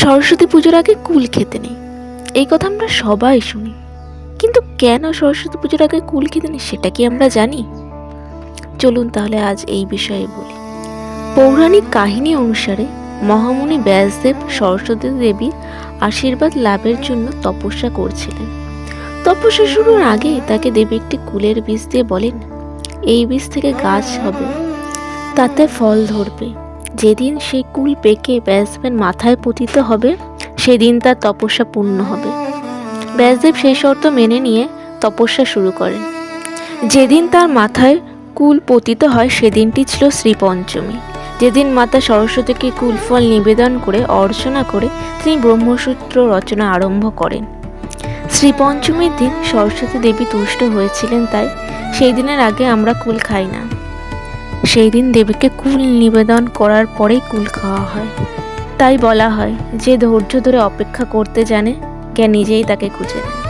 সরস্বতী পুজোর আগে কুল খেতে নেই, এই কথা আমরা সবাই শুনি। কিন্তু কেন সরস্বতী পুজোর আগে কুল খেতে নেই সেটা কি আমরা জানি? চলুন তাহলে আজ এই বিষয়ে বলি। পৌরাণিক কাহিনী অনুসারে মহামুনি ব্যাসদেব সরস্বতী দেবীর আশীর্বাদ লাভের জন্য তপস্যা করছিলেন। তপস্যা শুরুর আগে তাকে দেবী একটি কুলের বীজ দিয়ে বলেন, এই বীজ থেকে গাছ হবে, তাতে ফল ধরবে। যেদিন সেই কুল পেকে ব্যাসদেবের মাথায় পতিত হবে সেদিন তার তপস্যা পূর্ণ হবে। ব্যাসদেব সেই শর্ত মেনে নিয়ে তপস্যা শুরু করেন। যেদিন তার মাথায় কুল পতিত হয় সেদিনটি ছিল শ্রীপঞ্চমী। যেদিন মাতা সরস্বতীকে কুল ফল নিবেদন করে অর্চনা করে তিনি ব্রহ্মসূত্র রচনা আরম্ভ করেন। শ্রীপঞ্চমীর দিন সরস্বতী দেবী তুষ্ট হয়েছিলেন, তাই সেই দিনের আগে আমরা কুল খাই না। সেই দিন দেবীকে কুল নিবেদন করার পরেই কুল খাওয়া হয়। তাই বলা হয়, যে ধৈর্য ধরে অপেক্ষা করতে জানে জ্ঞান নিজেই তাকে খুঁজে নেয়।